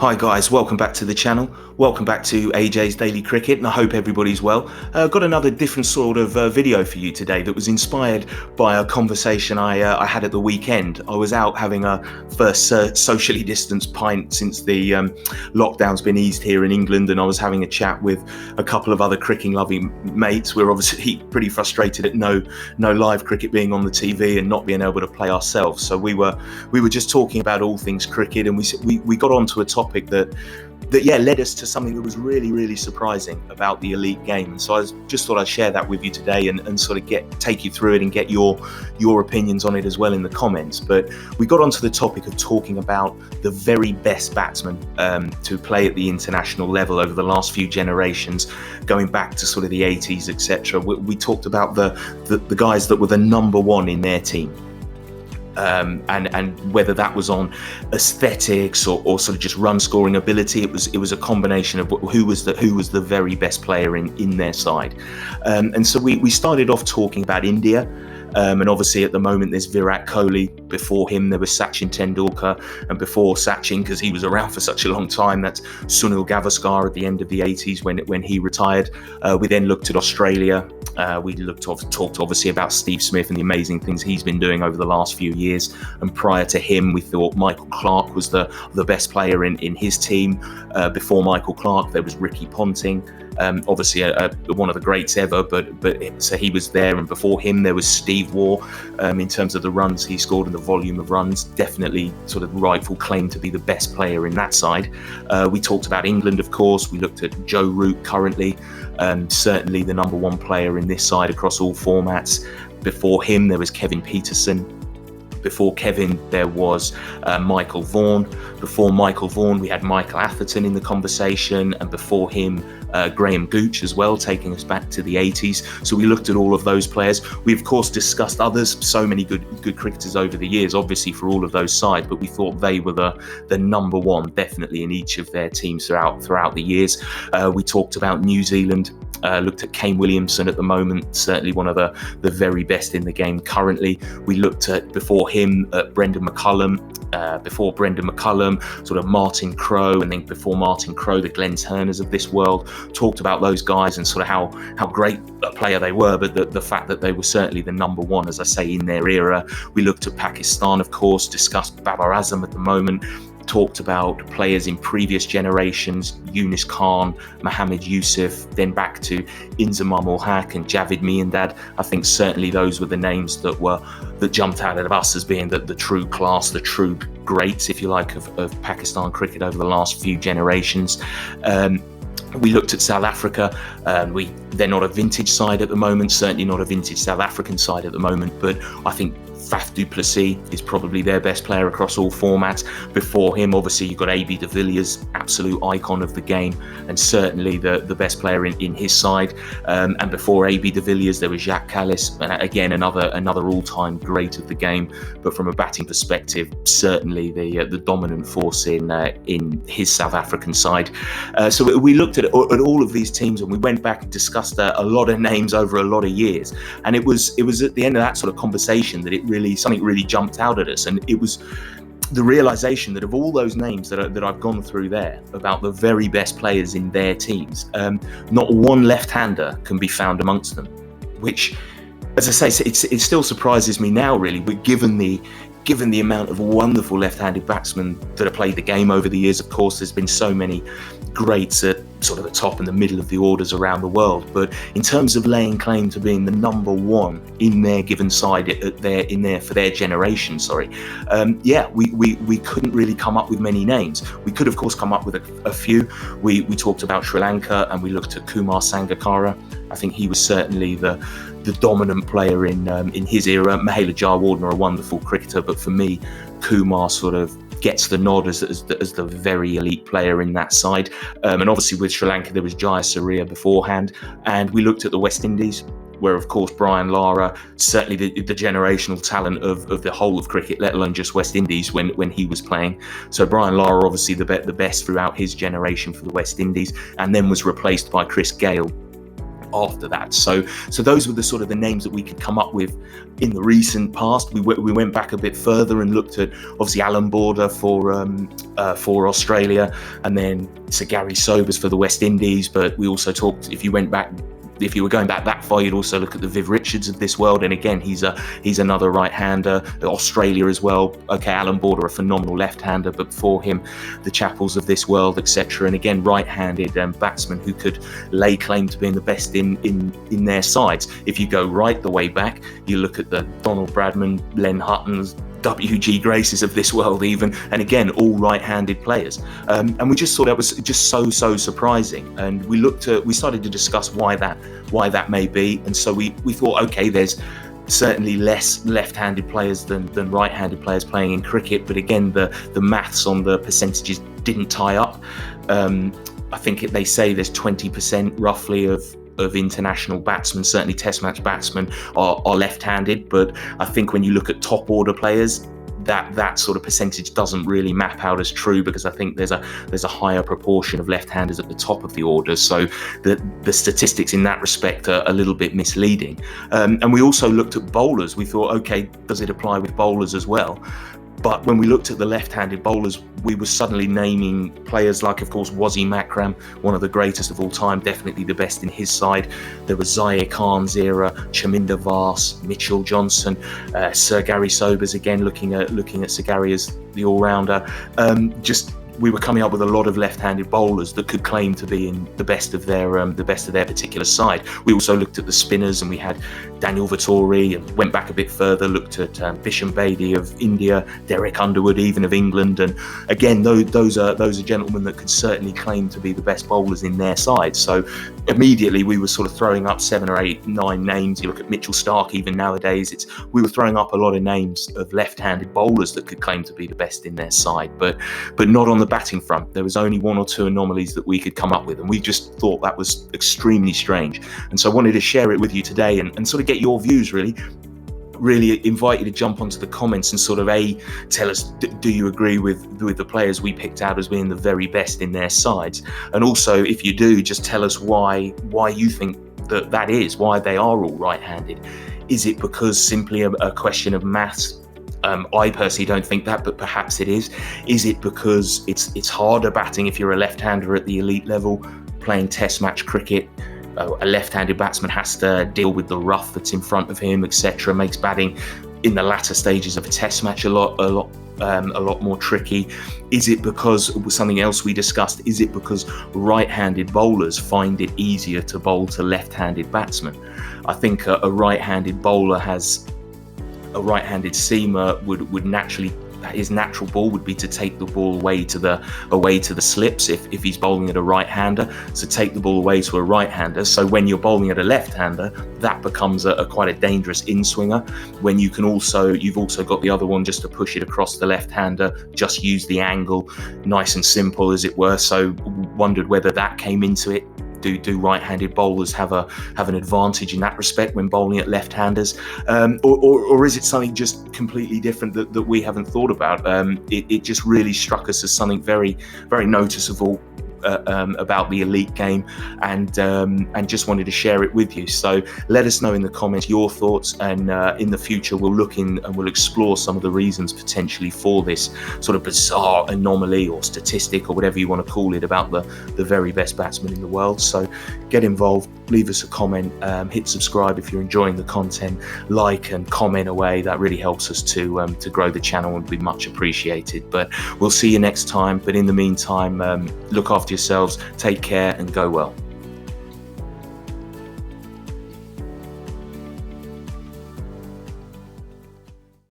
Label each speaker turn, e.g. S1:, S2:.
S1: Hi guys, welcome back to the channel. Welcome back to AJ's Daily Cricket, and I hope everybody's well. Got another different sort of video for you today that was inspired by a conversation I had at the weekend. I was out having a first socially distanced pint since the lockdown's been eased here in England, and I was having a chat with a couple of other cricketing-loving mates. We're obviously pretty frustrated at no live cricket being on the TV and not being able to play ourselves. So we were just talking about all things cricket, and we got onto a topic that led us to something that was really surprising about the elite game. And so I just thought I'd share that with you today and sort of take you through it and get your opinions on it as well in the comments. But we got onto the topic of talking about the very best batsmen to play at the international level over the last few generations, going back to sort of the 80s, etc. We talked about the guys that were the number one in their team. And whether that was on aesthetics or sort of just run scoring ability, it was a combination of who was the very best player in their side. And so we started off talking about India. And obviously at the moment there's Virat Kohli. Before him there was Sachin Tendulkar, and before Sachin, because he was around for such a long time, that's Sunil Gavaskar at the end of the 80s when he retired. We then looked at Australia. We talked obviously about Steve Smith and the amazing things he's been doing over the last few years. And prior to him, we thought Michael Clarke was the best player in his team. Before Michael Clarke, there was Ricky Ponting. Obviously one of the greats ever, so he was there, and before him there was Steve Waugh. In terms of the runs he scored and the volume of runs, definitely sort of rightful claim to be the best player in that side. We talked about England, of course. We looked at Joe Root currently, certainly the number one player in this side across all formats. Before him there was Kevin Peterson. Before Kevin, there was Michael Vaughan. Before Michael Vaughan, we had Michael Atherton in the conversation, and before him, Graham Gooch as well, taking us back to the 80s. So we looked at all of those players. We, of course, discussed others, so many good cricketers over the years, obviously for all of those sides, but we thought they were the number one, definitely in each of their teams throughout the years. We talked about New Zealand. Looked at Kane Williamson at the moment, certainly one of the very best in the game currently. We looked at, before him, Brendan McCullum. Before Brendan McCullum, sort of Martin Crowe, and then before Martin Crowe, the Glenn Turners of this world. Talked about those guys and sort of how great a player they were, but the fact that they were certainly the number one, as I say, in their era. We looked at Pakistan, of course, discussed Babar Azam at the moment. Talked about players in previous generations, Yunus Khan, Mohammed Yusuf, then back to Inzamam ul Haq and Javid Miandad. I think certainly those were the names that jumped out at us as being the true class, the true greats, if you like, of Pakistan cricket over the last few generations. We looked at South Africa. They're not a vintage side at the moment, certainly not a vintage South African side at the moment, but I think Faf du Plessis is probably their best player across all formats. Before him, obviously, you've got A.B. de Villiers, absolute icon of the game, and certainly the best player in his side. And before A.B. de Villiers, there was Jacques Kallis, again, another all-time great of the game. But from a batting perspective, certainly the dominant force in his South African side. So we looked at all of these teams, and we went back and discussed a lot of names over a lot of years. And it was at the end of that sort of conversation that something really jumped out at us, and it was the realization that of all those names that I've gone through there about the very best players in their teams, not one left-hander can be found amongst them, which, as I say, it still surprises me now, really. But given the amount of wonderful left-handed batsmen that have played the game over the years, of course, there's been so many greats at sort of the top and the middle of the orders around the world. But in terms of laying claim to being the number one in their given side for their generation, we couldn't really come up with many names. We could, of course, come up with a few. We talked about Sri Lanka, and we looked at Kumar Sangakkara. I think he was certainly the dominant player in his era. Mahela Jayawardene, a wonderful cricketer, but for me, Kumar sort of gets the nod as the very elite player in that side. And obviously with Sri Lanka, there was Jayasuriya beforehand. And we looked at the West Indies, where, of course, Brian Lara, certainly the generational talent of the whole of cricket, let alone just West Indies when he was playing. So Brian Lara, obviously the best throughout his generation for the West Indies, and then was replaced by Chris Gale. after that. So those were the sort of the names that we could come up with in the recent past. We went back a bit further and looked at obviously Alan Border for Australia, and then Sir Gary Sobers for the West Indies. But we also talked, if you were going back that far, you'd also look at the Viv Richards of this world, and again, he's another right-hander. Australia as well. Okay, Alan Border, a phenomenal left-hander, but before him, the Chappells of this world, etc. And again, right-handed batsmen who could lay claim to being the best in their sides. If you go right the way back, you look at the Donald Bradman, Len Huttons, W.G. Graces of this world even, and again, all right-handed players. And we just thought that was just so surprising. And we started to discuss why that may be. And so we thought, okay, there's certainly less left-handed players than right-handed players playing in cricket. But again, the maths on the percentages didn't tie up. I think they say there's 20% roughly of international batsmen, certainly test match batsmen, are left-handed, but I think when you look at top order players, that sort of percentage doesn't really map out as true, because I think there's a higher proportion of left-handers at the top of the order, so the statistics in that respect are a little bit misleading. And we also looked at bowlers. We thought, okay, does it apply with bowlers as well? But when we looked at the left-handed bowlers, we were suddenly naming players like, of course, Wasim Akram, one of the greatest of all time, definitely the best in his side. There was Zaire Khan's era, Chaminda Vaas, Mitchell Johnson, Sir Gary Sobers, again looking at Sir Gary as the all-rounder. We were coming up with a lot of left-handed bowlers that could claim to be in the best of their particular side. We also looked at the spinners, and we had Daniel Vettori, and went back a bit further, looked at Bisham Bedi of India, Derek Underwood even of England, and again, those are gentlemen that could certainly claim to be the best bowlers in their side. So immediately we were sort of throwing up 7 or 8, 9 names. You look at Mitchell Starc even nowadays. We were throwing up a lot of names of left-handed bowlers that could claim to be the best in their side, but not on the batting front. There was only 1 or 2 anomalies that we could come up with, and we just thought that was extremely strange. And so I wanted to share it with you today and sort of get your views, really invite you to jump onto the comments and sort of tell us, do you agree with the players we picked out as being the very best in their sides? And also, if you do, just tell us why you think that is, why they are all right-handed. Is it because simply a question of maths? I personally don't think that, but perhaps it is. Is it because it's harder batting if you're a left-hander at the elite level, playing test match cricket? A left-handed batsman has to deal with the rough that's in front of him, etc. Makes batting in the latter stages of a test match a lot more tricky. Is it because something else we discussed? Is it because right-handed bowlers find it easier to bowl to left-handed batsmen? I think a right-handed bowler has a right-handed seamer would naturally, his natural ball would be to take the ball away to the slips if he's bowling at a right-hander. So take the ball away to a right-hander. So when you're bowling at a left-hander, that becomes quite a dangerous in-swinger. When you've also got the other one just to push it across the left-hander, just use the angle, nice and simple as it were. So wondered whether that came into it. Do right-handed bowlers have an advantage in that respect when bowling at left-handers, or is it something just completely different that we haven't thought about? It just really struck us as something very, very noticeable about the elite game, and just wanted to share it with you. So let us know in the comments your thoughts, and in the future we'll look in and we'll explore some of the reasons potentially for this sort of bizarre anomaly or statistic or whatever you want to call it about the very best batsmen in the world. So get involved, leave us a comment, hit subscribe if you're enjoying the content, like and comment away. That really helps us to grow the channel and would be much appreciated. But we'll see you next time. But in the meantime, look after yourselves, take care, and go well.